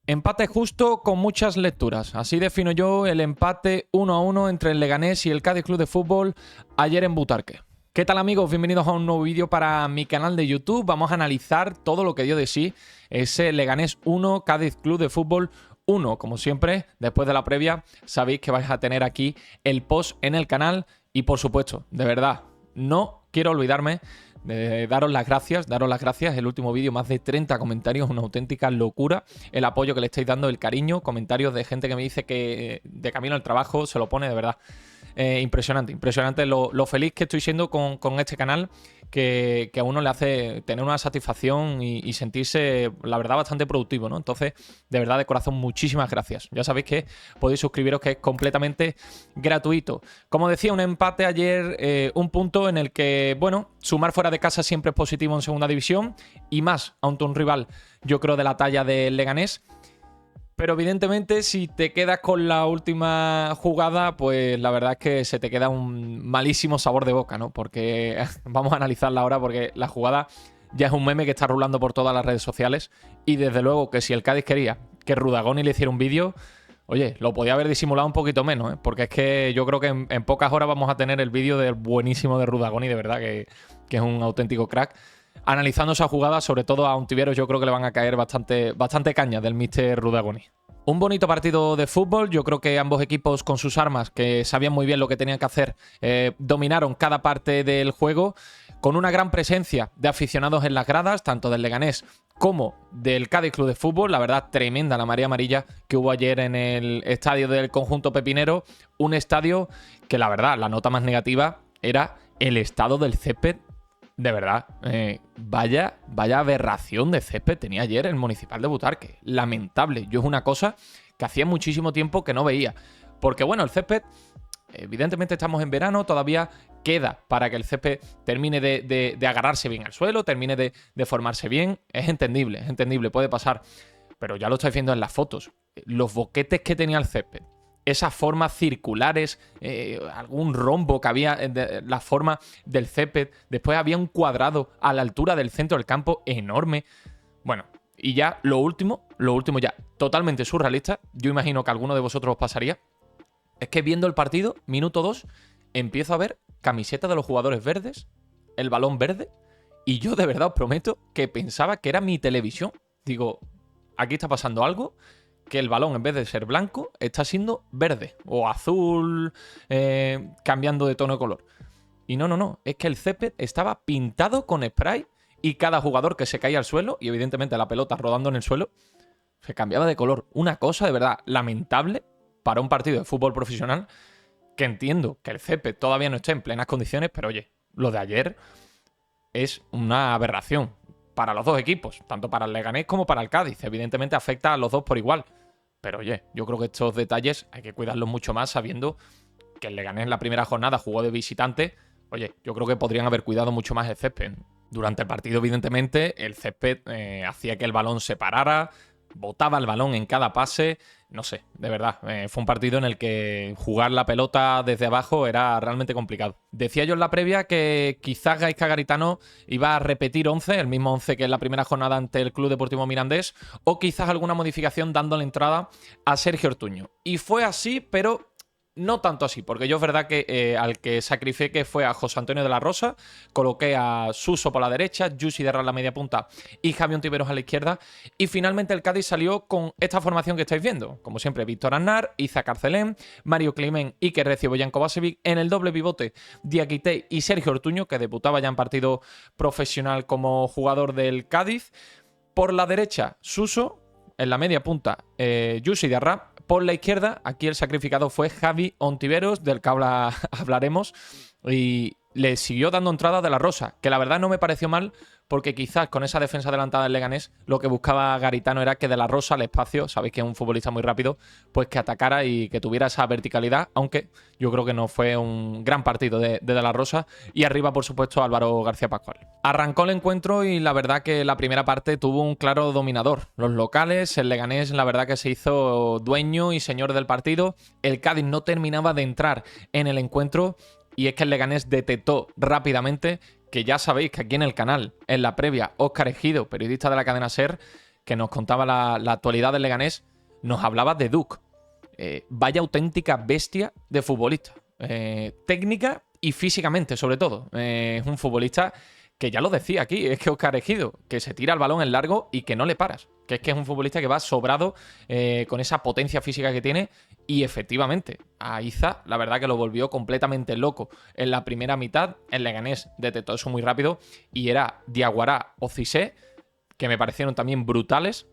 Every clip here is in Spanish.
Empate justo con muchas lecturas. Así defino yo el empate 1-1 entre el Leganés y el Cádiz Club de Fútbol ayer en Butarque. ¿Qué tal, amigos? Bienvenidos a un nuevo vídeo para mi canal de YouTube. Vamos a analizar todo lo que dio de sí ese Leganés 1, Cádiz Club de Fútbol 1. Como siempre, después de la previa, sabéis que vais a tener aquí el post en el canal. Y por supuesto, de verdad, no quiero olvidarme de daros las gracias, el último vídeo, más de 30 comentarios, una auténtica locura, el apoyo que le estáis dando, el cariño, comentarios de gente que me dice que de camino al trabajo se lo pone, de verdad. Impresionante lo feliz que estoy siendo con este canal, que a uno le hace tener una satisfacción y sentirse, la verdad, bastante productivo, ¿no? Entonces, de verdad, de corazón, muchísimas gracias. Ya sabéis que podéis suscribiros, que es completamente gratuito. Como decía, un empate ayer, un punto en el que, bueno, sumar fuera de casa siempre es positivo en segunda división, y más ante un rival, yo creo, de la talla del Leganés. Pero evidentemente, si te quedas con la última jugada, pues la verdad es que se te queda un malísimo sabor de boca, ¿no? Porque vamos a analizarla ahora, porque la jugada ya es un meme que está rulando por todas las redes sociales. Y desde luego que si el Cádiz quería que Rudagoni le hiciera un vídeo, oye, lo podía haber disimulado un poquito menos, ¿eh? Porque es que yo creo que en pocas horas vamos a tener el vídeo del buenísimo de Rudagoni, de verdad, que es un auténtico crack. Analizando esa jugada, sobre todo a Ontiveros, yo creo que le van a caer bastante caña del míster Rudagoni. Un bonito partido de fútbol. Yo creo que ambos equipos, con sus armas, que sabían muy bien lo que tenían que hacer, dominaron cada parte del juego, con una gran presencia de aficionados en las gradas, tanto del Leganés como del Cádiz Club de Fútbol. La verdad, tremenda la marea amarilla que hubo ayer en el estadio del conjunto pepinero. Un estadio que, la verdad, la nota más negativa era el estado del césped. De verdad, vaya aberración de césped tenía ayer el Municipal de Butarque. Lamentable. Yo es una cosa que hacía muchísimo tiempo que no veía. Porque bueno, el césped, evidentemente estamos en verano, todavía queda para que el césped termine de agarrarse bien al suelo, termine de formarse bien. Es entendible, puede pasar. Pero ya lo estáis viendo en las fotos. Los boquetes que tenía el césped, esas formas circulares, algún rombo que había en la forma del césped. Después había un cuadrado a la altura del centro del campo enorme. Bueno, y ya lo último ya totalmente surrealista. Yo imagino que a alguno de vosotros os pasaría. Es que viendo el partido, minuto 2, empiezo a ver camisetas de los jugadores verdes, el balón verde, y yo de verdad os prometo que pensaba que era mi televisión. Digo, aquí está pasando algo, que el balón, en vez de ser blanco, está siendo verde o azul, cambiando de tono de color. Y no, es que el césped estaba pintado con spray, y cada jugador que se caía al suelo, y evidentemente la pelota rodando en el suelo, se cambiaba de color. Una cosa de verdad lamentable para un partido de fútbol profesional, que entiendo que el césped todavía no esté en plenas condiciones, pero oye, lo de ayer es una aberración para los dos equipos, tanto para el Leganés como para el Cádiz. Evidentemente afecta a los dos por igual. Pero oye, yo creo que estos detalles hay que cuidarlos mucho más, sabiendo que el Leganés en la primera jornada jugó de visitante. Oye, yo creo que podrían haber cuidado mucho más el césped. Durante el partido, evidentemente, el césped hacía que el balón se parara, botaba el balón en cada pase. No sé, de verdad, fue un partido en el que jugar la pelota desde abajo era realmente complicado. Decía yo en la previa que quizás Gaizka Garitano iba a repetir 11, el mismo 11 que en la primera jornada ante el Club Deportivo Mirandés, o quizás alguna modificación dándole entrada a Sergio Ortuño. Y fue así, pero no tanto así, porque yo es verdad que al que sacrifiqué fue a José Antonio de la Rosa, coloqué a Suso por la derecha, Yusi de la media punta y Javi Ontiveros a la izquierda, y finalmente el Cádiz salió con esta formación que estáis viendo. Como siempre, Víctor Aznar, Iza Carcelén, Mario Climent, Iker Recio, Boyan Kovacevic, en el doble pivote Diakité y Sergio Ortuño, que debutaba ya en partido profesional como jugador del Cádiz. Por la derecha, Suso, en la media punta, Yusi de Arrap. Por la izquierda, aquí el sacrificado fue Javi Ontiveros, del que hablaremos, y le siguió dando entrada de la Rosa, que la verdad no me pareció mal, porque quizás con esa defensa adelantada del Leganés lo que buscaba Garitano era que de la Rosa al espacio, sabéis que es un futbolista muy rápido, pues que atacara y que tuviera esa verticalidad, aunque yo creo que no fue un gran partido de la Rosa. Y arriba, por supuesto, Álvaro García Pascual. Arrancó el encuentro y la verdad que la primera parte tuvo un claro dominador. Los locales, el Leganés, la verdad que se hizo dueño y señor del partido. El Cádiz no terminaba de entrar en el encuentro, y es que el Leganés detectó rápidamente, que ya sabéis que aquí en el canal, en la previa, Óscar Ejido, periodista de la cadena SER, que nos contaba la actualidad del Leganés, nos hablaba de Duk. Vaya auténtica bestia de futbolista. Técnica y físicamente, sobre todo. Es un futbolista que ya lo decía aquí, es que Óscar Ejido, que se tira el balón en largo y que no le paras. Que es un futbolista que va sobrado con esa potencia física que tiene. Y efectivamente, a Iza, la verdad que lo volvió completamente loco en la primera mitad. El Leganés detectó eso muy rápido y era Diaguará o Cissé, que me parecieron también brutales,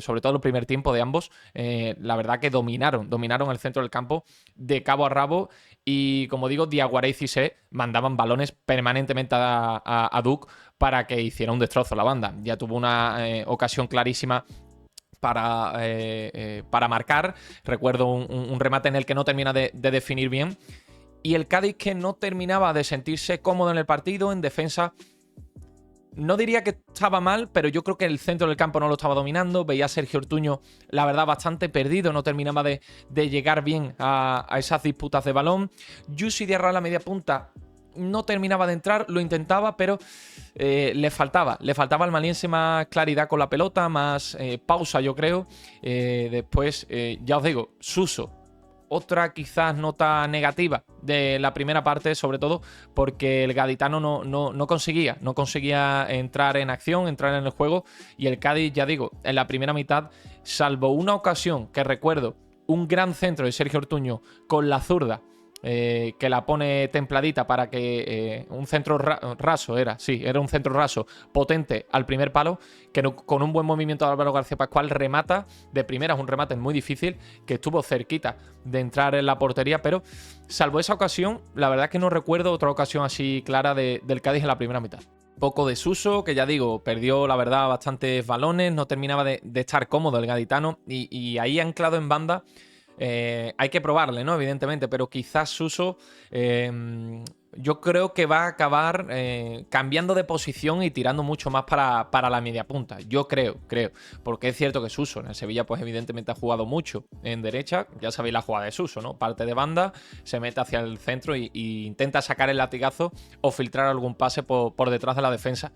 sobre todo el primer tiempo de ambos. La verdad que dominaron el centro del campo de cabo a rabo y, como digo, Diaguará y Cissé mandaban balones permanentemente a Duk para que hiciera un destrozo la banda. Ya tuvo una ocasión clarísima para marcar. Recuerdo un remate en el que no termina de definir bien. Y el Cádiz, que no terminaba de sentirse cómodo en el partido, en defensa. No diría que estaba mal, pero yo creo que el centro del campo no lo estaba dominando. Veía a Sergio Ortuño, la verdad, bastante perdido. No terminaba de llegar bien a esas disputas de balón. Jussi Diarra a la media punta no terminaba de entrar. Lo intentaba, pero le faltaba al maliense más claridad con la pelota, más pausa, yo creo. Después, ya os digo, Suso. Otra quizás nota negativa de la primera parte, sobre todo porque el gaditano no conseguía entrar en acción, entrar en el juego, y el Cádiz, ya digo, en la primera mitad, salvo una ocasión que recuerdo, un gran centro de Sergio Ortuño con la zurda, que la pone templadita para que un centro raso era un centro raso potente al primer palo, que con un buen movimiento de Álvaro García Pascual remata de primera. Es un remate muy difícil que estuvo cerquita de entrar en la portería, pero salvo esa ocasión, la verdad es que no recuerdo otra ocasión así clara del Cádiz en la primera mitad. Poco de Suso, que ya digo, perdió la verdad bastantes balones, no terminaba de estar cómodo el gaditano, y ahí anclado en banda. Hay que probarle, ¿no? Evidentemente, pero quizás Suso yo creo que va a acabar cambiando de posición y tirando mucho más para la media punta. Yo creo, porque es cierto que Suso en el Sevilla pues evidentemente ha jugado mucho en derecha. Ya sabéis la jugada de Suso, ¿no? Parte de banda, se mete hacia el centro y intenta sacar el latigazo o filtrar algún pase por detrás de la defensa.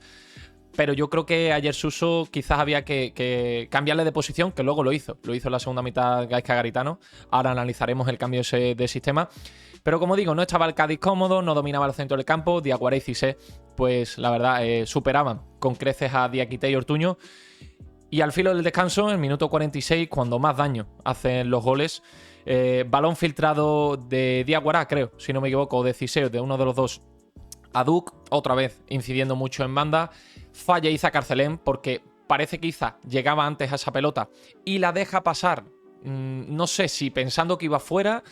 Pero yo creo que ayer Suso quizás había que cambiarle de posición, que luego lo hizo en la segunda mitad Gaizka Garitano. Ahora analizaremos el cambio de sistema. Pero como digo, no estaba el Cádiz cómodo, no dominaba el centro del campo. Diaguará y Cissé, pues la verdad, superaban con creces a Diakité y Ortuño. Y al filo del descanso, en el minuto 46, cuando más daño hacen los goles, balón filtrado de Diaguará, creo, si no me equivoco, o de Cissé, de uno de los dos, a Duk, otra vez incidiendo mucho en banda. Falla Iza Carcelén porque parece que Iza llegaba antes a esa pelota y la deja pasar. No sé si pensando que iba fuera.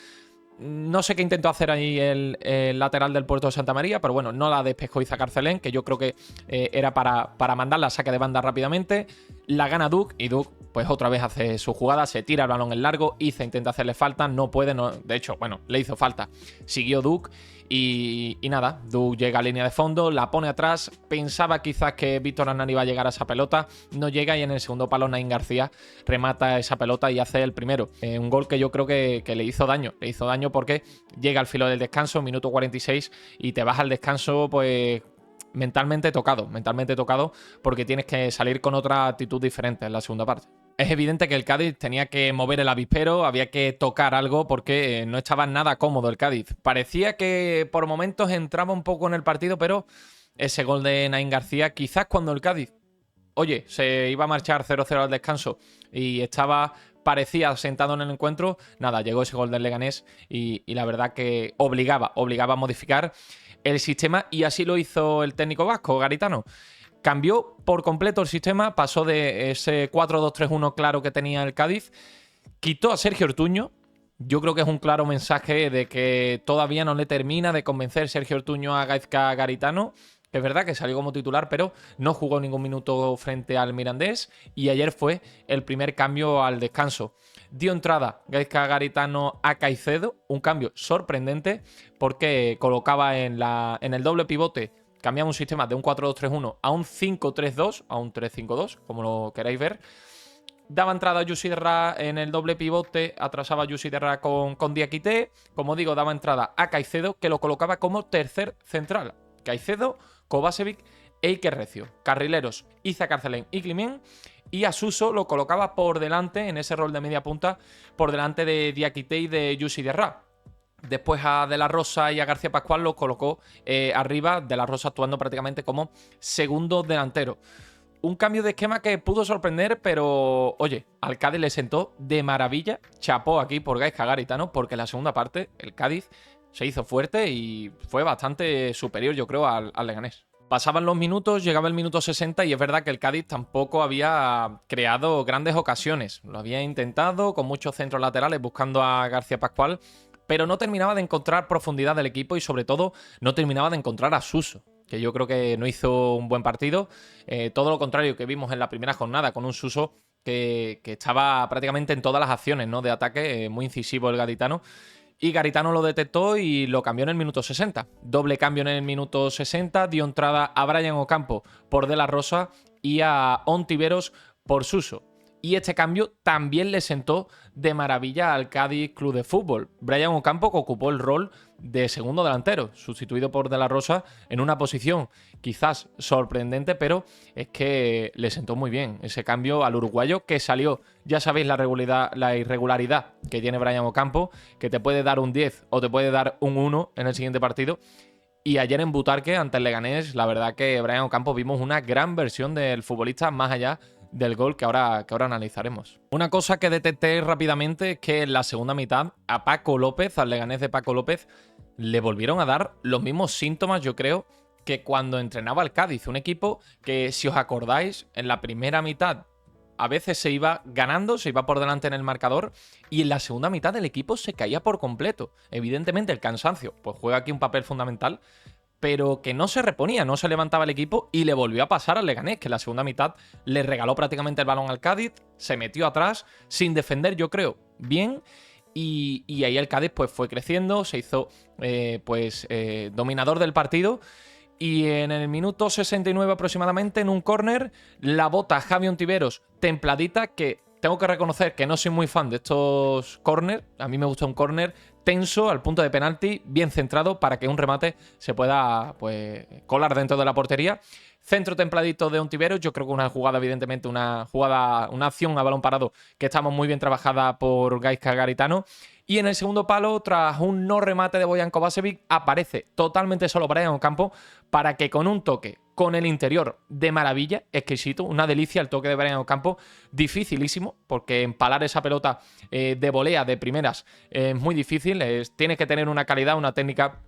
No sé qué intentó hacer ahí el lateral del Puerto de Santa María, pero bueno, no la despejó Iza Carcelén, que yo creo que era para mandarla a saque de banda rápidamente. La gana Duk y Duk pues otra vez hace su jugada, se tira el balón en largo. Iza intenta hacerle falta, no puede, de hecho, bueno, le hizo falta. Siguió Duk y nada, Duk llega a línea de fondo, la pone atrás. Pensaba quizás que Víctor Hernán iba a llegar a esa pelota, no llega, y en el segundo palo Naín García remata esa pelota y hace el primero. Un gol que yo creo que le hizo daño. Le hizo daño porque llega al filo del descanso, minuto 46, y te vas al descanso pues mentalmente tocado, porque tienes que salir con otra actitud diferente en la segunda parte. Es evidente que el Cádiz tenía que mover el avispero, había que tocar algo porque no estaba nada cómodo el Cádiz. Parecía que por momentos entraba un poco en el partido, pero ese gol de Naín García, quizás cuando el Cádiz, oye, se iba a marchar 0-0 al descanso y parecía sentado en el encuentro, nada, llegó ese gol del Leganés y la verdad que obligaba a modificar el sistema, y así lo hizo el técnico vasco, Garitano. Cambió por completo el sistema, pasó de ese 4-2-3-1 claro que tenía el Cádiz, quitó a Sergio Ortuño. Yo creo que es un claro mensaje de que todavía no le termina de convencer Sergio Ortuño a Gaizka Garitano. Es verdad que salió como titular, pero no jugó ningún minuto frente al Mirandés, y ayer fue el primer cambio al descanso. Dio entrada Gaizka Garitano a Caicedo, un cambio sorprendente porque colocaba en el doble pivote, cambiaba un sistema de un 4-2-3-1 a un 5-3-2, a un 3-5-2, como lo queráis ver. Daba entrada a Jussi Diarra en el doble pivote, atrasaba a Jussi Diarra con Diakité. Como digo, daba entrada a Caicedo, que lo colocaba como tercer central. Caicedo, Kovačević e Iker Recio. Carrileros, Iza Carcelén y Climent. y a Suso lo colocaba por delante, en ese rol de media punta, por delante de Diakité y de Youssou Diarra. Después a De La Rosa y a García Pascual los colocó arriba, De La Rosa actuando prácticamente como segundo delantero. Un cambio de esquema que pudo sorprender, pero oye, al Cádiz le sentó de maravilla. Chapó aquí por Gaizka Garitano, porque en la segunda parte el Cádiz se hizo fuerte y fue bastante superior, yo creo, al Leganés. Pasaban los minutos, llegaba el minuto 60 y es verdad que el Cádiz tampoco había creado grandes ocasiones. Lo había intentado con muchos centros laterales buscando a García Pascual, pero no terminaba de encontrar profundidad del equipo y sobre todo no terminaba de encontrar a Suso, que yo creo que no hizo un buen partido. Todo lo contrario que vimos en la primera jornada con un Suso que estaba prácticamente en todas las acciones, ¿no?, de ataque, muy incisivo el gaditano. Y Garitano lo detectó y lo cambió en el minuto 60. Doble cambio en el minuto 60, dio entrada a Brian Ocampo por De La Rosa y a Ontiveros por Suso. Y este cambio también le sentó de maravilla al Cádiz Club de Fútbol. Brian Ocampo, que ocupó el rol de segundo delantero, sustituido por De La Rosa en una posición quizás sorprendente, pero es que le sentó muy bien ese cambio al uruguayo que salió. Ya sabéis la irregularidad que tiene Brian Ocampo, que te puede dar un 10 o te puede dar un 1 en el siguiente partido. Y ayer en Butarque, ante el Leganés, la verdad que Brian Ocampo vimos una gran versión del futbolista, más allá del gol que ahora analizaremos. Una cosa que detecté rápidamente es que en la segunda mitad a Paco López, al Leganés de Paco López, le volvieron a dar los mismos síntomas, yo creo, que cuando entrenaba al Cádiz. Un equipo que, si os acordáis, en la primera mitad a veces se iba ganando, se iba por delante en el marcador, y en la segunda mitad el equipo se caía por completo. Evidentemente el cansancio pues juega aquí un papel fundamental, pero que no se reponía, no se levantaba el equipo y le volvió a pasar al Leganés, que en la segunda mitad le regaló prácticamente el balón al Cádiz, se metió atrás, sin defender, yo creo, bien, y ahí el Cádiz pues fue creciendo, se hizo dominador del partido, y en el minuto 69 aproximadamente, en un córner, la bota Javi Ontiveros templadita, que tengo que reconocer que no soy muy fan de estos córner. A mí me gusta un córner tenso, al punto de penalti, bien centrado, para que un remate se pueda colar dentro de la portería. Centro templadito de Ontiveros, yo creo que una jugada, evidentemente, una acción a balón parado que estamos muy bien trabajada por Gaizka Garitano. Y en el segundo palo, tras un no remate de Bojan Kovačević, aparece totalmente solo Brian Ocampo para que con un toque, con el interior de maravilla, exquisito, una delicia el toque de Brian Ocampo, dificilísimo, porque empalar esa pelota de volea, de primeras, es muy difícil, tienes que tener una calidad, una técnica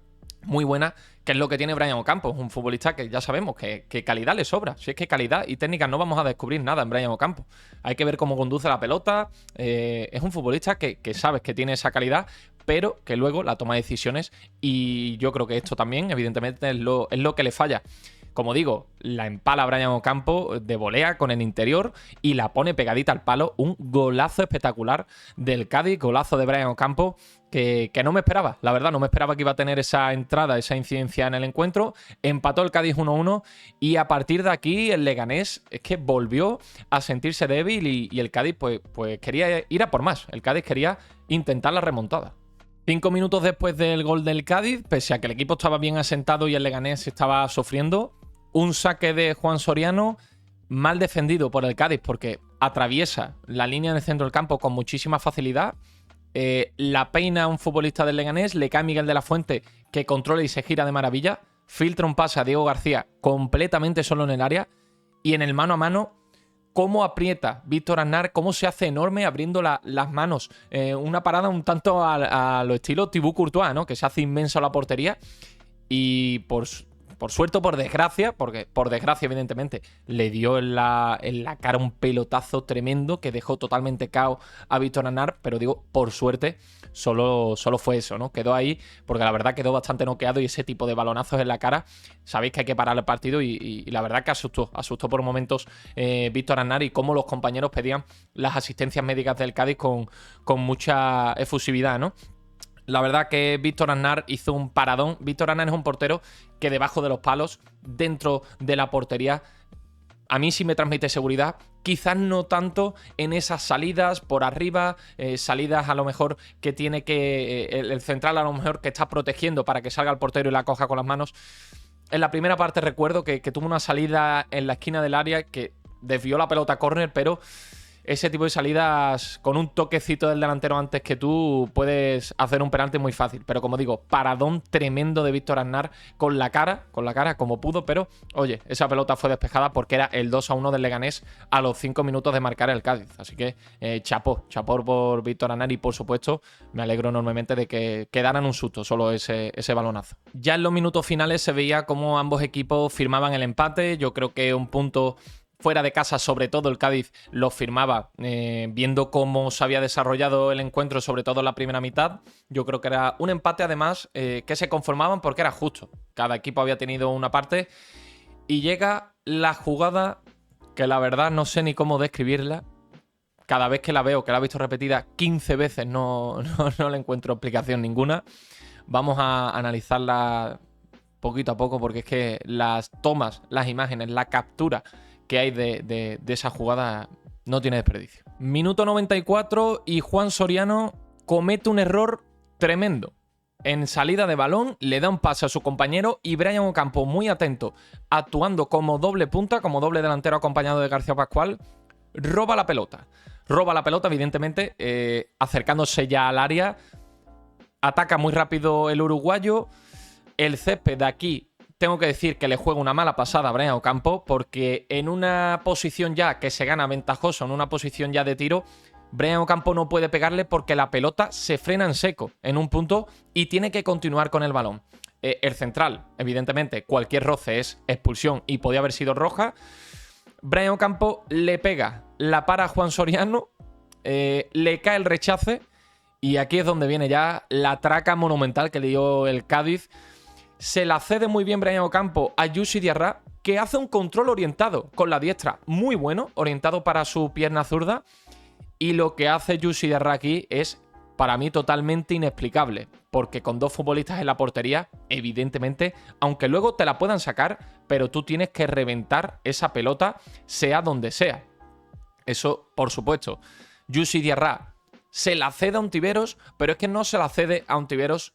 muy buena, que es lo que tiene Brian Ocampo, un futbolista que ya sabemos que calidad le sobra. Si es que calidad y técnica no vamos a descubrir nada en Brian Ocampo. Hay que ver cómo conduce la pelota. Es un futbolista que sabes que tiene esa calidad, pero que luego la toma de decisiones, y yo creo que esto también, evidentemente, es lo que le falla. Como digo, la empala Brian Ocampo de volea con el interior y la pone pegadita al palo. Un golazo espectacular del Cádiz, golazo de Brian Ocampo que no me esperaba. La verdad, no me esperaba que iba a tener esa entrada, esa incidencia en el encuentro. Empató el Cádiz 1-1 y a partir de aquí el Leganés es que volvió a sentirse débil y el Cádiz pues quería ir a por más. El Cádiz quería intentar la remontada. 5 minutos después del gol del Cádiz, pese a que el equipo estaba bien asentado y el Leganés estaba sufriendo, un saque de Juan Soriano mal defendido por el Cádiz porque atraviesa la línea en el centro del campo con muchísima facilidad. La peina a un futbolista del Leganés, le cae Miguel de la Fuente, que controla y se gira de maravilla, filtra un pase a Diego García completamente solo en el área, y en el mano a mano, cómo aprieta Víctor Aznar, cómo se hace enorme abriendo las manos. Una parada un tanto a lo estilo Thibaut Courtois, ¿no?, que se hace inmenso la portería, y por suerte o por desgracia, porque por desgracia evidentemente le dio en la cara un pelotazo tremendo que dejó totalmente cao a Víctor Aznar, pero digo, por suerte solo fue eso, ¿no? Quedó ahí porque la verdad quedó bastante noqueado, y ese tipo de balonazos en la cara, sabéis que hay que parar el partido, y la verdad que asustó por momentos Víctor Aznar, y cómo los compañeros pedían las asistencias médicas del Cádiz con mucha efusividad, ¿no? La verdad que Víctor Aznar hizo un paradón. Víctor Aznar es un portero que debajo de los palos, dentro de la portería, a mí sí me transmite seguridad. Quizás no tanto en esas salidas por arriba, salidas a lo mejor que tiene que el central a lo mejor que está protegiendo para que salga el portero y la coja con las manos. En la primera parte recuerdo que tuvo una salida en la esquina del área que desvió la pelota a córner, pero ese tipo de salidas con un toquecito del delantero antes que tú puedes hacer un penalti muy fácil. Pero como digo, paradón tremendo de Víctor Aznar con la cara como pudo, pero oye, esa pelota fue despejada porque era el 2-1 del Leganés a los 5 minutos de marcar el Cádiz. Así que chapó por Víctor Aznar y por supuesto me alegro enormemente de que quedaran un susto solo ese balonazo. Ya en los minutos finales se veía cómo ambos equipos firmaban el empate. Yo creo que un punto fuera de casa, sobre todo el Cádiz lo firmaba viendo cómo se había desarrollado el encuentro, sobre todo en la primera mitad. Yo creo que era un empate además que se conformaban porque era justo. Cada equipo había tenido una parte y llega la jugada que la verdad no sé ni cómo describirla. Cada vez que la veo, que la he visto repetida 15 veces, no le encuentro explicación ninguna. Vamos a analizarla poquito a poco porque es que las tomas, las imágenes, la captura que hay de esa jugada no tiene desperdicio. Minuto 94 y Juan Soriano comete un error tremendo. En salida de balón le da un pase a su compañero y Brian Ocampo, muy atento, actuando como doble punta, como doble delantero acompañado de García Pascual, roba la pelota. Roba la pelota, evidentemente, acercándose ya al área. Ataca muy rápido el uruguayo. El césped de aquí, tengo que decir que le juega una mala pasada a Brian Ocampo, porque en una posición ya que se gana ventajoso, en una posición ya de tiro, Brian Ocampo no puede pegarle porque la pelota se frena en seco en un punto y tiene que continuar con el balón. El central, evidentemente, cualquier roce es expulsión y podía haber sido roja. Brian Ocampo le pega, la para a Juan Soriano, le cae el rechace y aquí es donde viene ya la traca monumental que le dio el Cádiz. Se la cede muy bien Brian Ocampo a Youssef Diarra, que hace un control orientado con la diestra muy bueno, orientado para su pierna zurda. Y lo que hace Youssef Diarra aquí es, para mí, totalmente inexplicable. Porque con dos futbolistas en la portería, evidentemente, aunque luego te la puedan sacar, pero tú tienes que reventar esa pelota, sea donde sea. Eso, por supuesto. Youssef Diarra se la cede a Ontiveros, pero es que no se la cede a Ontiveros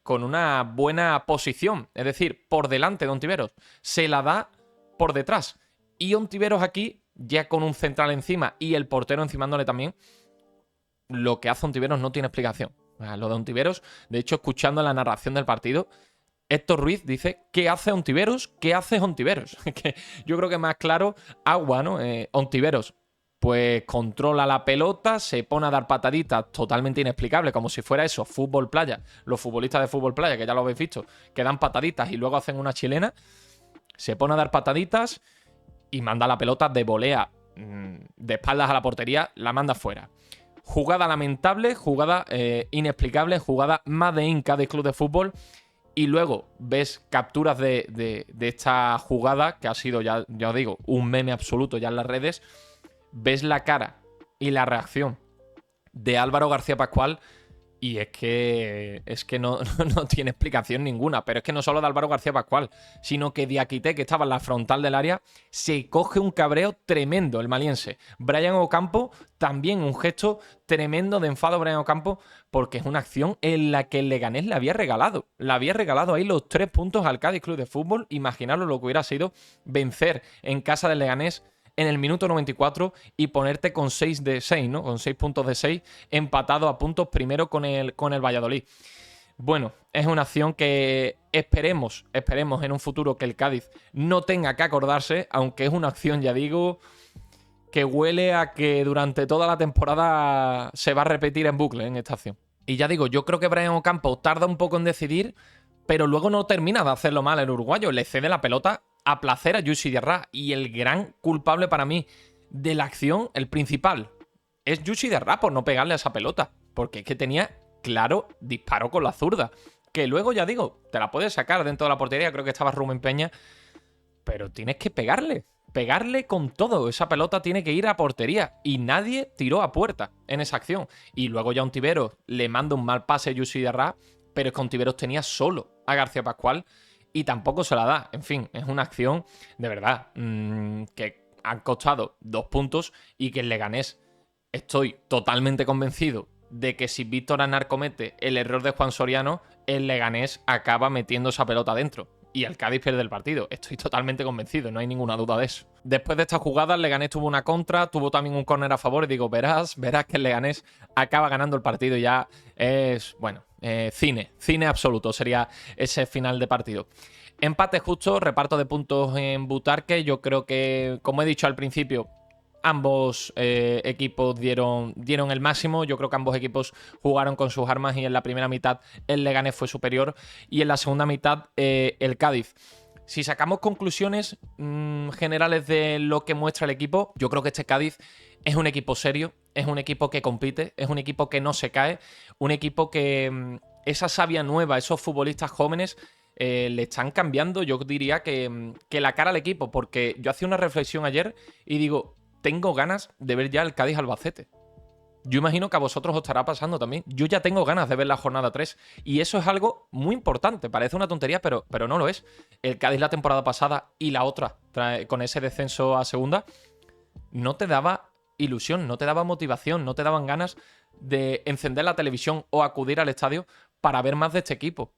con una buena posición, es decir, por delante de Ontiveros, se la da por detrás. Y Ontiveros aquí, ya con un central encima y el portero encimándole también, lo que hace Ontiveros no tiene explicación. Lo de Ontiveros, de hecho, escuchando la narración del partido, Héctor Ruiz dice, ¿qué hace Ontiveros? ¿Qué hace Ontiveros? Que yo creo que más claro, agua, ¿no? Ontiveros pues controla la pelota, se pone a dar pataditas totalmente inexplicable, como si fuera eso, fútbol playa. Los futbolistas de fútbol playa, que ya lo habéis visto, que dan pataditas y luego hacen una chilena, se pone a dar pataditas y manda la pelota de volea de espaldas a la portería, la manda fuera. Jugada lamentable, jugada inexplicable, jugada más de Inca de Club de Fútbol. Y luego ves capturas de esta jugada, que ha sido, ya os digo, un meme absoluto ya en las redes. Ves la cara y la reacción de Álvaro García Pascual y es que no tiene explicación ninguna. Pero es que no solo de Álvaro García Pascual, sino que Diakité, que estaba en la frontal del área, se coge un cabreo tremendo, el maliense. Brian Ocampo, también un gesto tremendo de enfado Brian Ocampo, porque es una acción en la que el Leganés le había regalado. Le había regalado ahí los 3 puntos al Cádiz Club de Fútbol. Imaginaros lo que hubiera sido vencer en casa del Leganés en el minuto 94 y ponerte con 6 de 6, ¿no? Con 6 puntos de 6, empatado a puntos primero con el Valladolid. Bueno, es una acción que esperemos en un futuro que el Cádiz no tenga que acordarse, aunque es una acción, ya digo, que huele a que durante toda la temporada se va a repetir en bucle en esta acción. Y ya digo, yo creo que Brian Ocampo tarda un poco en decidir, pero luego no termina de hacerlo mal el uruguayo, le cede la pelota a placer a Youssef Diarra, y el gran culpable para mí de la acción, el principal, es Youssef Diarra por no pegarle a esa pelota, porque es que tenía claro disparo con la zurda, que luego, ya digo, te la puedes sacar dentro de la portería, creo que estaba Rubén Peña, pero tienes que pegarle con todo, esa pelota tiene que ir a portería, y nadie tiró a puerta en esa acción. Y luego ya Ontiveros le manda un mal pase a Youssef Diarra, pero es que Ontiveros tenía solo a García Pascual y tampoco se la da. En fin, es una acción de verdad que han costado 2 puntos y que el Leganés, estoy totalmente convencido de que si Víctor Aznar comete el error de Juan Soriano, el Leganés acaba metiendo esa pelota dentro. y el Cádiz pierde el partido. Estoy totalmente convencido, no hay ninguna duda de eso. Después de esta jugada, el Leganés tuvo una contra, tuvo también un córner a favor y digo, verás que el Leganés acaba ganando el partido y ya es, bueno, cine absoluto sería ese final de partido. Empate justo, reparto de puntos en Butarque. Yo creo que, como he dicho al principio, ambos equipos dieron el máximo. Yo creo que ambos equipos jugaron con sus armas y en la primera mitad el Leganés fue superior y en la segunda mitad el Cádiz. Si sacamos conclusiones generales de lo que muestra el equipo, yo creo que este Cádiz es un equipo serio, es un equipo que compite, es un equipo que no se cae, un equipo que esa savia nueva, esos futbolistas jóvenes le están cambiando, yo diría que la cara al equipo, porque yo hacía una reflexión ayer y digo, tengo ganas de ver ya el Cádiz Albacete. Yo imagino que a vosotros os estará pasando también. Yo ya tengo ganas de ver la jornada 3 y eso es algo muy importante. Parece una tontería, pero no lo es. El Cádiz la temporada pasada y la otra, con ese descenso a segunda, no te daba ilusión, no te daba motivación, no te daban ganas de encender la televisión o acudir al estadio para ver más de este equipo.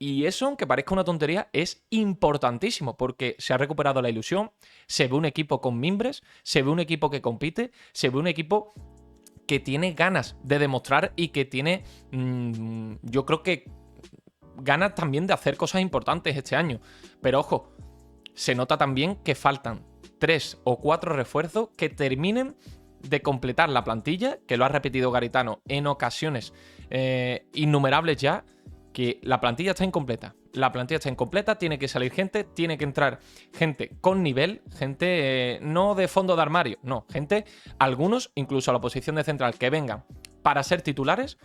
Y eso, aunque parezca una tontería, es importantísimo porque se ha recuperado la ilusión, se ve un equipo con mimbres, se ve un equipo que compite, se ve un equipo que tiene ganas de demostrar y que tiene, yo creo que ganas también de hacer cosas importantes este año. Pero ojo, se nota también que faltan 3 o 4 refuerzos que terminen de completar la plantilla, que lo ha repetido Garitano en ocasiones innumerables ya, que la plantilla está incompleta. La plantilla está incompleta, tiene que salir gente, tiene que entrar gente con nivel, gente no de fondo de armario, no, gente, algunos, incluso a la posición de central, que vengan para ser titulares,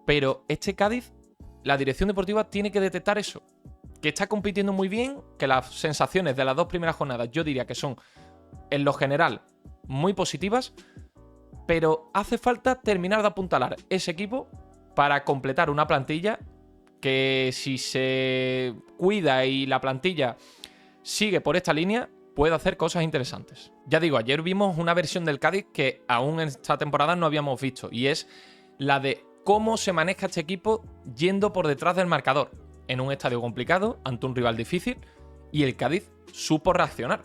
pero este Cádiz, la dirección deportiva tiene que detectar eso, que está compitiendo muy bien, que las sensaciones de las 2 primeras jornadas yo diría que son, en lo general, muy positivas, pero hace falta terminar de apuntalar ese equipo para completar una plantilla que si se cuida y la plantilla sigue por esta línea, puede hacer cosas interesantes. Ya digo, ayer vimos una versión del Cádiz que aún en esta temporada no habíamos visto, y es la de cómo se maneja este equipo yendo por detrás del marcador, en un estadio complicado, ante un rival difícil, y el Cádiz supo reaccionar.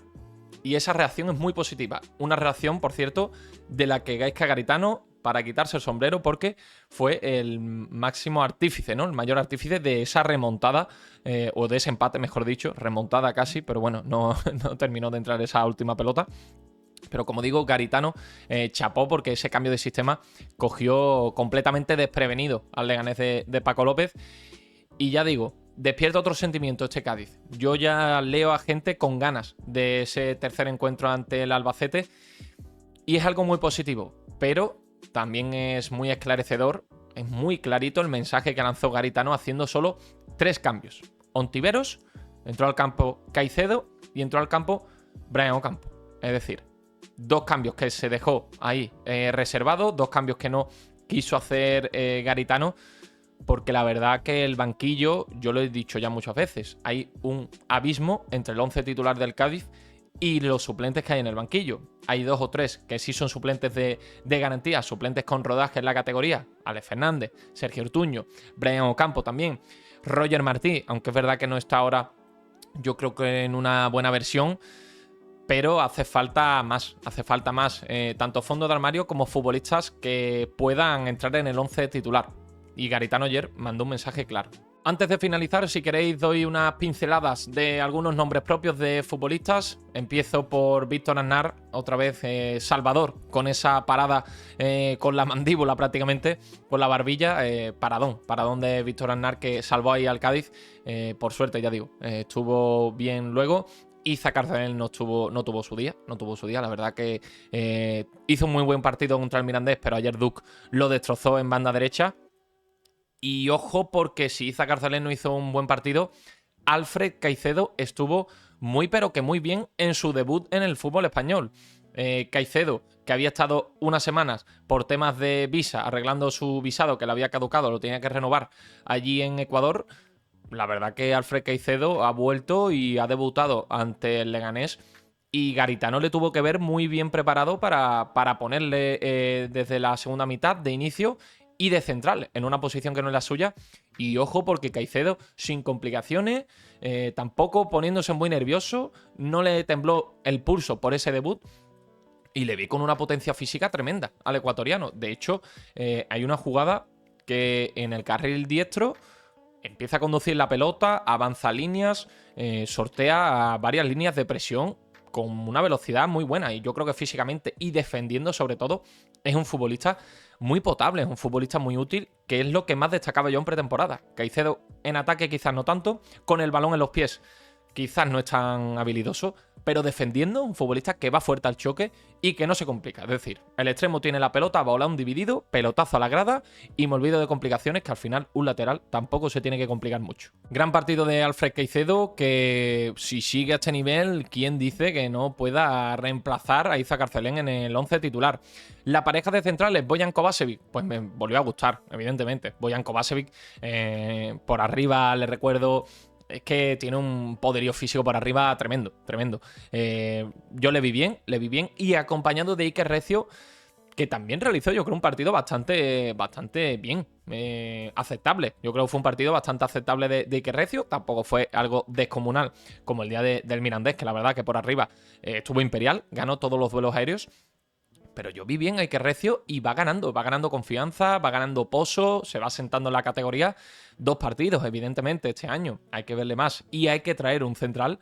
Y esa reacción es muy positiva. Una reacción, por cierto, de la que Gaizka Garitano, para quitarse el sombrero, porque fue el máximo artífice, ¿no? El mayor artífice de esa remontada, o de ese empate, mejor dicho, remontada casi, pero bueno, no terminó de entrar esa última pelota. Pero como digo, Garitano chapó porque ese cambio de sistema cogió completamente desprevenido al Leganés de Paco López. Y ya digo, despierta otro sentimiento este Cádiz. Yo ya leo a gente con ganas de ese tercer encuentro ante el Albacete y es algo muy positivo, pero también es muy esclarecedor, es muy clarito el mensaje que lanzó Garitano haciendo solo 3 cambios. Ontiveros, entró al campo Caicedo y entró al campo Brian Ocampo. Es decir, 2 cambios que se dejó ahí reservados, 2 cambios que no quiso hacer Garitano, porque la verdad que el banquillo, yo lo he dicho ya muchas veces, hay un abismo entre el 11 titular del Cádiz y los suplentes que hay en el banquillo. Hay 2 o 3 que sí son suplentes de garantía, suplentes con rodaje en la categoría. Alex Fernández, Sergio Ortuño, Brian Ocampo también, Roger Martí, aunque es verdad que no está ahora, yo creo que en una buena versión, pero hace falta más, tanto fondo de armario como futbolistas que puedan entrar en el 11 titular. Y Garitano ayer mandó un mensaje claro. Antes de finalizar, si queréis, doy unas pinceladas de algunos nombres propios de futbolistas. Empiezo por Víctor Aznar, otra vez Salvador, con esa parada con la mandíbula prácticamente, con la barbilla. Paradón de Víctor Aznar que salvó ahí al Cádiz. Por suerte, ya digo, estuvo bien luego. Iza Carcelén no tuvo su día, la verdad que hizo un muy buen partido contra el Mirandés, pero ayer Duc lo destrozó en banda derecha. Y ojo, porque si Iza Carcelén no hizo un buen partido, Alfred Caicedo estuvo muy pero que muy bien en su debut en el fútbol español. Caicedo, que había estado unas semanas por temas de visa, arreglando su visado que le había caducado, lo tenía que renovar allí en Ecuador. La verdad que Alfred Caicedo ha vuelto y ha debutado ante el Leganés y Garitano le tuvo que ver muy bien preparado para ponerle desde la segunda mitad de inicio y de central, en una posición que no es la suya. Y ojo, porque Caicedo, sin complicaciones, tampoco poniéndose muy nervioso, no le tembló el pulso por ese debut. Y le vi con una potencia física tremenda al ecuatoriano. De hecho, hay una jugada que en el carril diestro empieza a conducir la pelota, avanza líneas, sortea a varias líneas de presión con una velocidad muy buena. Y yo creo que físicamente y defendiendo sobre todo es un futbolista muy potable, es un futbolista muy útil, que es lo que más destacaba yo en pretemporada. Caicedo en ataque quizás no tanto, con el balón en los pies quizás no es tan habilidoso, pero defendiendo, un futbolista que va fuerte al choque y que no se complica. Es decir, el extremo tiene la pelota, va a un dividido, pelotazo a la grada y me olvido de complicaciones, que al final un lateral tampoco se tiene que complicar mucho. Gran partido de Alfred Caicedo, que si sigue a este nivel, ¿quién dice que no pueda reemplazar a Iza Carcelén en el 11 titular? La pareja de centrales, Bojan Kovačević, pues me volvió a gustar, evidentemente. Bojan Kovačević, por arriba le recuerdo... Es que tiene un poderío físico por arriba tremendo, tremendo. Yo le vi bien y acompañado de Iker Recio, que también realizó, yo creo, un partido bastante bien, aceptable. Yo creo que fue un partido bastante aceptable de Iker Recio. Tampoco fue algo descomunal como el día del Mirandés, que la verdad que por arriba estuvo imperial, ganó todos los duelos aéreos. Pero yo vi bien a Iker Recio y va ganando confianza, va ganando pozo, se va sentando en la categoría. 2 partidos, evidentemente, este año. Hay que verle más y hay que traer un central.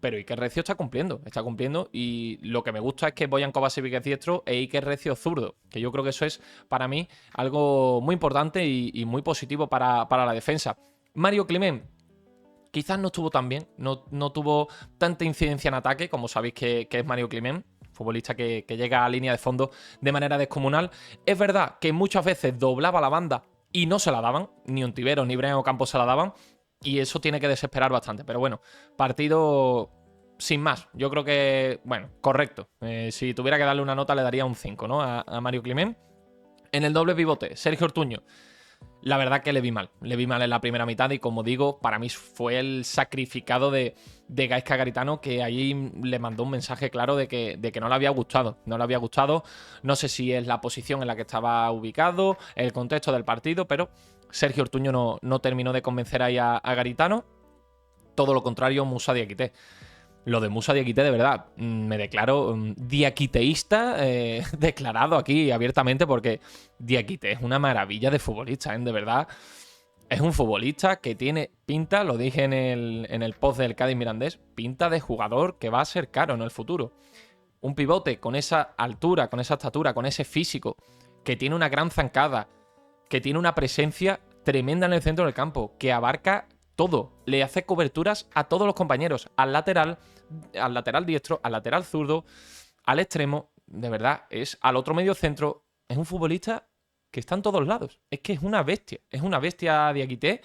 Pero Iker Recio está cumpliendo y lo que me gusta es que Bojan Kovačević es diestro e Iker Recio zurdo, que yo creo que eso es para mí algo muy importante y muy positivo para la defensa. Mario Climent quizás no estuvo tan bien, no tuvo tanta incidencia en ataque como sabéis que es Mario Climent, futbolista que llega a línea de fondo de manera descomunal. Es verdad que muchas veces doblaba la banda y no se la daban, ni Ontiveros ni Brian Ocampos se la daban, y eso tiene que desesperar bastante. Pero bueno, partido sin más. Yo creo que, bueno, correcto. Si tuviera que darle una nota le daría un 5, ¿no? A Mario Climent. En el doble pivote, Sergio Ortuño. La verdad que le vi mal en la primera mitad y como digo, para mí fue el sacrificado de Gaizka Garitano, que ahí le mandó un mensaje claro de que no le había gustado. No le había gustado, no sé si es la posición en la que estaba ubicado, el contexto del partido, pero Sergio Ortuño no terminó de convencer ahí a Garitano. Todo lo contrario, Moussa Diakité. Lo de Moussa Diakité, de verdad, me declaro diaquiteísta, declarado aquí abiertamente, porque Diakité es una maravilla de futbolista, ¿eh? De verdad. Es un futbolista que tiene pinta, lo dije en el post del Cádiz Mirandés, pinta de jugador que va a ser caro en el futuro. Un pivote con esa altura, con esa estatura, con ese físico, que tiene una gran zancada, que tiene una presencia tremenda en el centro del campo, que abarca todo, le hace coberturas a todos los compañeros, al lateral diestro, al lateral zurdo, al extremo, de verdad, es al otro medio centro. Es un futbolista que está en todos lados. Es que es una bestia Diakité.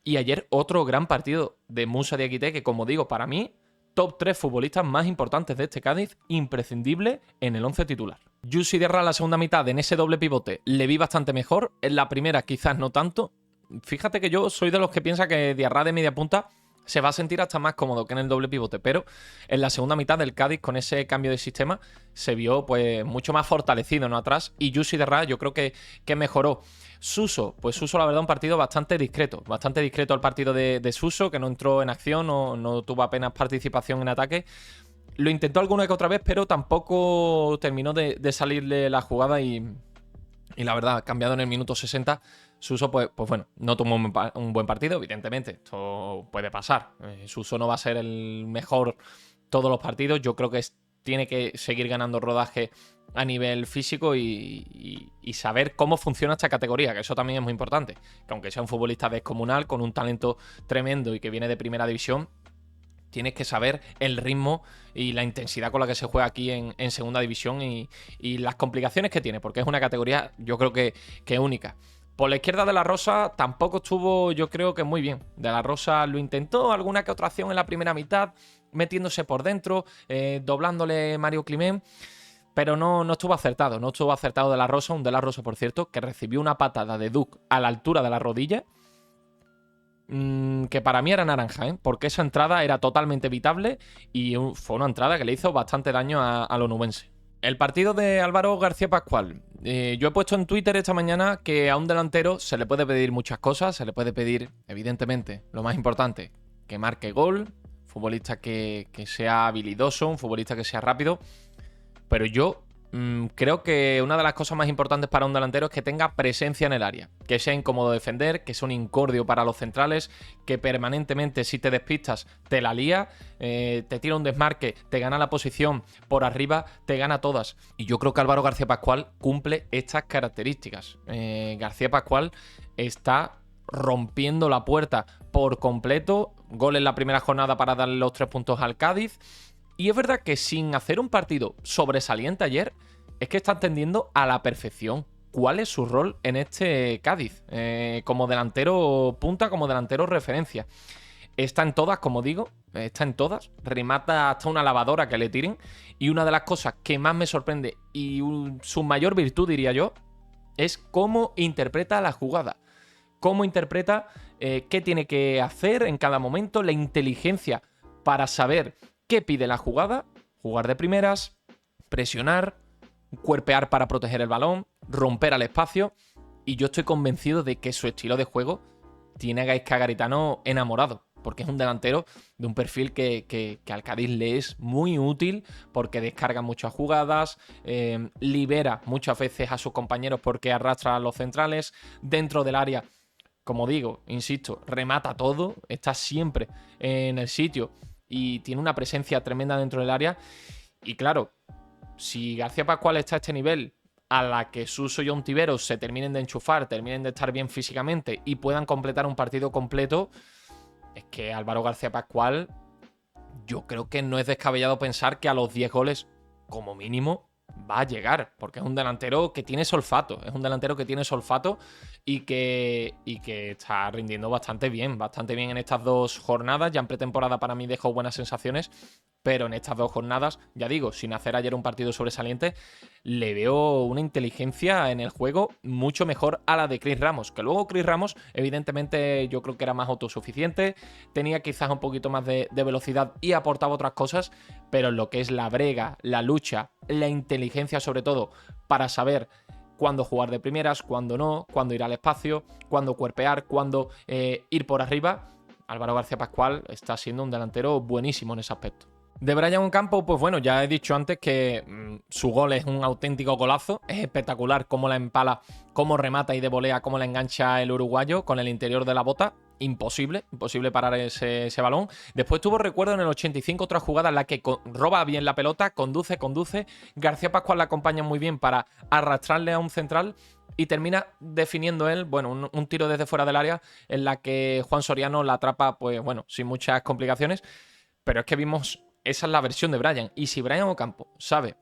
Y ayer otro gran partido de Moussa Diakité, que como digo, para mí, top 3 futbolistas más importantes de este Cádiz, imprescindible en el 11 titular. Youssy Diarra en la segunda mitad, en ese doble pivote, le vi bastante mejor. En la primera quizás no tanto. Fíjate que yo soy de los que piensa que Diarra de media punta se va a sentir hasta más cómodo que en el doble pivote, pero en la segunda mitad del Cádiz, con ese cambio de sistema, se vio pues mucho más fortalecido, ¿no? Atrás, y Youssy Diarra yo creo que mejoró. Suso, pues Suso la verdad un partido bastante discreto el partido de Suso, que no entró en acción, no tuvo apenas participación en ataque. Lo intentó alguna que otra vez, pero tampoco terminó de salirle la jugada y la verdad, cambiado en el minuto 60, Suso, pues bueno, no tuvo un buen partido, evidentemente. Esto puede pasar. Suso no va a ser el mejor todos los partidos. Yo creo que tiene que seguir ganando rodaje a nivel físico y saber cómo funciona esta categoría, que eso también es muy importante. Que aunque sea un futbolista descomunal, con un talento tremendo y que viene de primera división, tienes que saber el ritmo y la intensidad con la que se juega aquí en segunda división y las complicaciones que tiene, porque es una categoría, yo creo que única. Por la izquierda de la Rosa tampoco estuvo, yo creo que muy bien. De la Rosa lo intentó, alguna que otra acción en la primera mitad, metiéndose por dentro, doblándole Mario Climent, pero no estuvo acertado. No estuvo acertado De la Rosa, un De la Rosa, por cierto, que recibió una patada de Duc a la altura de la rodilla, que para mí era naranja, ¿eh? Porque esa entrada era totalmente evitable y fue una entrada que le hizo bastante daño al onubense. el partido de Álvaro García Pascual. Yo he puesto en Twitter esta mañana que a un delantero se le puede pedir muchas cosas. Se le puede pedir, evidentemente, lo más importante, que marque gol, futbolista que sea habilidoso, un futbolista que sea rápido. Pero yo creo que una de las cosas más importantes para un delantero es que tenga presencia en el área, que sea incómodo defender, que sea un incordio para los centrales, que permanentemente, si te despistas, te la lía, te tira un desmarque, te gana la posición por arriba, te gana todas. Y yo creo que Álvaro García Pascual cumple estas características. García Pascual está rompiendo la puerta por completo. Gol en la primera jornada para darle los 3 puntos al Cádiz. Y es verdad que sin hacer un partido sobresaliente ayer, es que está entendiendo a la perfección cuál es su rol en este Cádiz. Como delantero punta, como delantero referencia. Está en todas, como digo, está en todas. Remata hasta una lavadora que le tiren. Y una de las cosas que más me sorprende y su mayor virtud, diría yo, es cómo interpreta la jugada. Cómo interpreta qué tiene que hacer en cada momento, la inteligencia para saber qué pide la jugada, jugar de primeras, presionar, cuerpear para proteger el balón, romper al espacio. Y yo estoy convencido de que su estilo de juego tiene a Gaizka Garitano enamorado, porque es un delantero de un perfil que al Cádiz le es muy útil, porque descarga muchas jugadas, libera muchas veces a sus compañeros porque arrastra a los centrales dentro del área. Como digo, insisto, remata todo, está siempre en el sitio y tiene una presencia tremenda dentro del área. Y claro, si García Pascual está a este nivel, a la que Suso y Ontiveros se terminen de enchufar, terminen de estar bien físicamente y puedan completar un partido completo, es que Álvaro García Pascual, yo creo que no es descabellado pensar que a los 10 goles, como mínimo, va a llegar, porque es un delantero que tiene olfato, y que está rindiendo bastante bien en estas 2 jornadas. Ya en pretemporada para mí dejó buenas sensaciones, pero en estas 2 jornadas, ya digo, sin hacer ayer un partido sobresaliente, le veo una inteligencia en el juego mucho mejor a la de Chris Ramos, que luego Chris Ramos, evidentemente, yo creo que era más autosuficiente, tenía quizás un poquito más de velocidad y aportaba otras cosas, pero en lo que es la brega, la lucha, la inteligencia sobre todo, para saber cuándo jugar de primeras, cuándo no, cuándo ir al espacio, cuándo cuerpear, cuándo ir por arriba, Álvaro García Pascual está siendo un delantero buenísimo en ese aspecto. De Bryan Ocampo, pues bueno, ya he dicho antes que su gol es un auténtico golazo. Es espectacular cómo la empala, cómo remata y de volea, cómo la engancha el uruguayo con el interior de la bota. Imposible parar ese balón. Después tuvo, recuerdo, en el 85 otra jugada en la que roba bien la pelota, conduce. García Pascual la acompaña muy bien para arrastrarle a un central y termina definiendo él, bueno, un tiro desde fuera del área en la que Juan Soriano la atrapa, pues bueno, sin muchas complicaciones. Pero es que vimos, esa es la versión de Bryan. Y si Bryan Ocampo sabe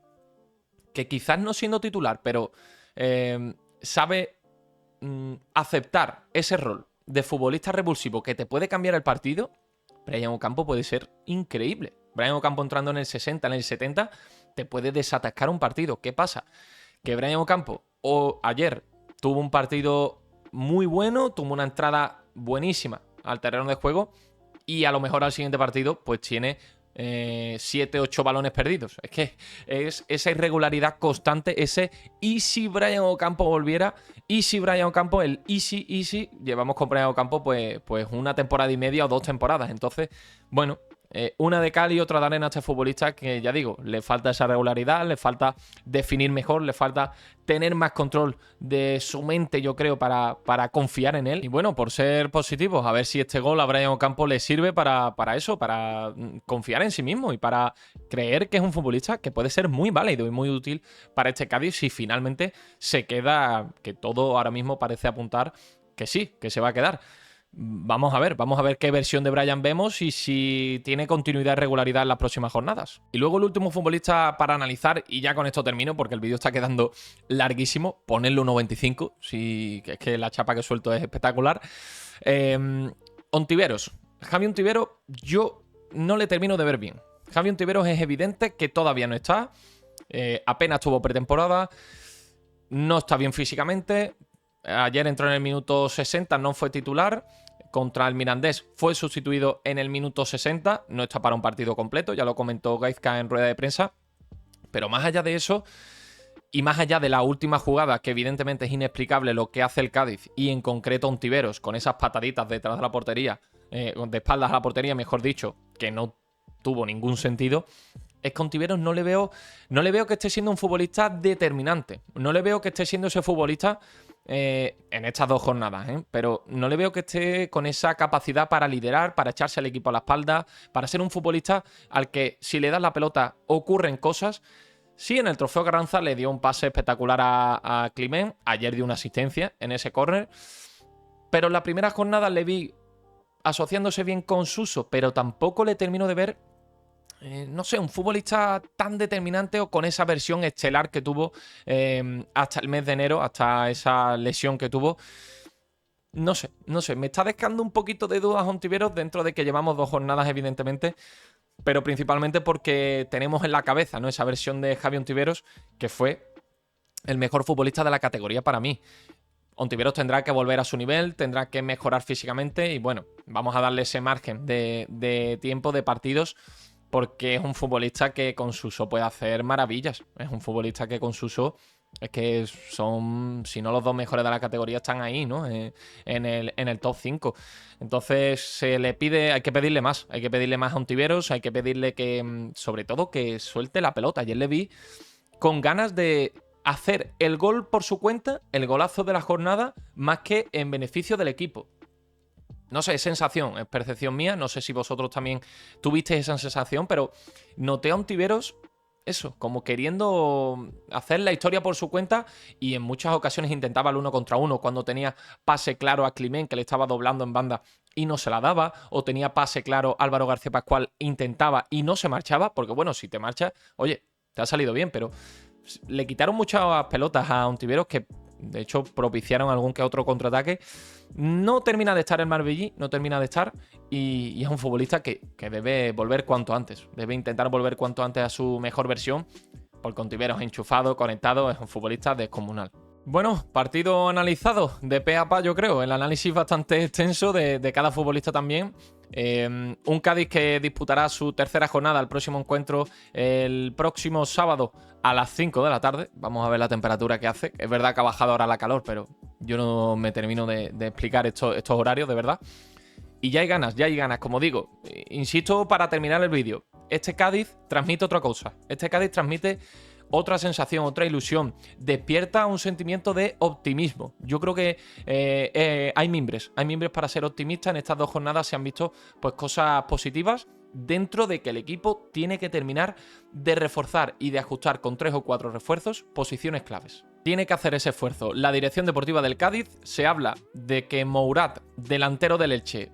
que quizás no siendo titular, pero sabe aceptar ese rol de futbolista revulsivo que te puede cambiar el partido, Bryan Ocampo puede ser increíble. Bryan Ocampo entrando en el 60, en el 70, te puede desatascar un partido. ¿Qué pasa? Que Bryan Ocampo ayer tuvo un partido muy bueno, tuvo una entrada buenísima al terreno de juego y a lo mejor al siguiente partido pues tiene 7, 8 balones perdidos. Es que es esa irregularidad constante, ese y si Bryan Ocampo volviera, y si Bryan Ocampo, el easy, llevamos con Bryan Ocampo pues una temporada y media o 2 temporadas. Entonces, bueno, una de cal y otra de arena a este futbolista que, ya digo, le falta esa regularidad, le falta definir mejor, le falta tener más control de su mente, yo creo, para confiar en él. Y bueno, por ser positivos, a ver si este gol a Bryan Ocampo le sirve para eso, para confiar en sí mismo y para creer que es un futbolista que puede ser muy válido y muy útil para este Cádiz si finalmente se queda, que todo ahora mismo parece apuntar que sí, que se va a quedar. Vamos a ver qué versión de Bryan vemos y si tiene continuidad y regularidad en las próximas jornadas. Y luego el último futbolista para analizar, y ya con esto termino porque el vídeo está quedando larguísimo, ponedle 1.25, si es que la chapa que suelto es espectacular. Ontiveros. Javi Ontiveros, yo no le termino de ver bien. Javi Ontiveros es evidente que todavía no está, apenas tuvo pretemporada, no está bien físicamente. Ayer entró en el minuto 60, no fue titular. Contra el Mirandés fue sustituido en el minuto 60. No está para un partido completo, ya lo comentó Gaizka en rueda de prensa. Pero más allá de eso, y más allá de la última jugada, que evidentemente es inexplicable lo que hace el Cádiz, y en concreto Ontiveros, con esas pataditas detrás de la portería, de espaldas a la portería, mejor dicho, que no tuvo ningún sentido, es que Ontiveros no le veo que esté siendo un futbolista determinante. No le veo que esté siendo ese futbolista en estas 2 jornadas, pero no le veo que esté con esa capacidad para liderar, para echarse al equipo a la espalda, para ser un futbolista al que si le das la pelota ocurren cosas. Sí, en el Trofeo Carranza le dio un pase espectacular a Climent. Ayer dio una asistencia en ese córner. Pero en la primera jornada le vi asociándose bien con Suso, pero tampoco le termino de ver, no sé, un futbolista tan determinante o con esa versión estelar que tuvo hasta el mes de enero, hasta esa lesión que tuvo. No sé, me está dejando un poquito de dudas Ontiveros dentro de que llevamos 2 jornadas, evidentemente, pero principalmente porque tenemos en la cabeza, ¿no?, esa versión de Javi Ontiveros que fue el mejor futbolista de la categoría para mí. Ontiveros tendrá que volver a su nivel, tendrá que mejorar físicamente y bueno, vamos a darle ese margen de tiempo, de partidos, porque es un futbolista que con Suso puede hacer maravillas. Es un futbolista que con Suso es que son, si no los 2 mejores de la categoría, están ahí, ¿no?, en el top 5. Entonces se le pide, hay que pedirle más a Ontiveros, hay que pedirle que, sobre todo, que suelte la pelota. Ayer le vi con ganas de hacer el gol por su cuenta, el golazo de la jornada, más que en beneficio del equipo. No sé, es sensación, es percepción mía, no sé si vosotros también tuvisteis esa sensación, pero noté a Ontiveros eso, como queriendo hacer la historia por su cuenta, y en muchas ocasiones intentaba el 1 contra 1 cuando tenía pase claro a Climent, que le estaba doblando en banda y no se la daba, o tenía pase claro Álvaro García Pascual, intentaba y no se marchaba, porque bueno, si te marchas, oye, te ha salido bien, pero le quitaron muchas pelotas a Ontiveros que de hecho propiciaron algún que otro contraataque. No termina de estar el Marbellí, no termina de estar, y es un futbolista que debe volver cuanto antes, debe intentar volver cuanto antes a su mejor versión, porque Ontiveros enchufado, conectado, es un futbolista descomunal. Bueno, partido analizado de pe a pa, yo creo. El análisis bastante extenso de cada futbolista también. Un Cádiz que disputará su tercera jornada, el próximo encuentro, el próximo sábado a las 5 de la tarde. Vamos a ver la temperatura que hace. Es verdad que ha bajado ahora la calor, pero yo no me termino de explicar estos horarios, de verdad. Y ya hay ganas, como digo. Insisto para terminar el vídeo. Este Cádiz transmite otra cosa. Este Cádiz transmite otra sensación, otra ilusión. Despierta un sentimiento de optimismo. Yo creo que hay mimbres para ser optimista. En estas 2 jornadas se han visto pues cosas positivas, dentro de que el equipo tiene que terminar de reforzar y de ajustar con 3 o 4 refuerzos posiciones claves. Tiene que hacer ese esfuerzo. La dirección deportiva del Cádiz, se habla de que Mourad, delantero del Elche,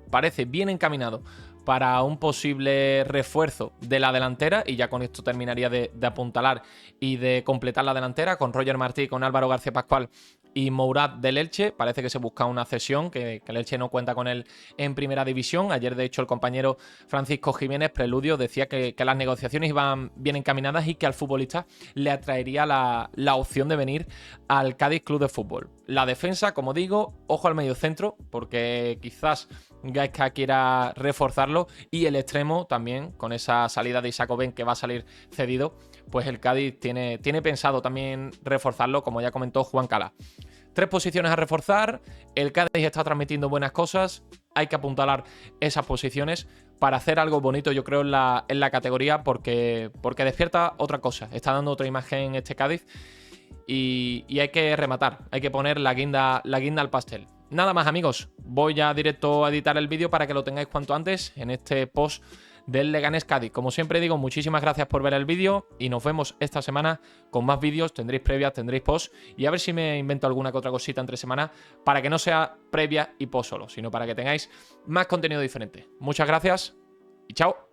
parece bien encaminado para un posible refuerzo de la delantera, y ya con esto terminaría de apuntalar y de completar la delantera con Roger Martí, con Álvaro García Pascual y Mourad del Elche. Parece que se busca una cesión, que el Elche no cuenta con él en primera división. Ayer, de hecho, el compañero Francisco Jiménez, Preludio, decía que las negociaciones iban bien encaminadas y que al futbolista le atraería la opción de venir al Cádiz Club de Fútbol. La defensa, como digo, ojo al mediocentro, porque quizás Gaizka quiera reforzarlo, y el extremo también, con esa salida de Isaac Oben, que va a salir cedido, pues el Cádiz tiene pensado también reforzarlo, como ya comentó Juan Cala. 3 posiciones a reforzar. El Cádiz está transmitiendo buenas cosas. Hay que apuntalar esas posiciones para hacer algo bonito, yo creo, en la categoría, porque despierta otra cosa. Está dando otra imagen este Cádiz, y hay que rematar. Hay que poner la guinda al pastel. Nada más, amigos. Voy ya directo a editar el vídeo para que lo tengáis cuanto antes en este post del Leganés Cádiz. Como siempre digo, muchísimas gracias por ver el vídeo, y nos vemos esta semana con más vídeos. Tendréis previas, tendréis post, y a ver si me invento alguna que otra cosita entre semana para que no sea previa y post solo, sino para que tengáis más contenido diferente. Muchas gracias y chao.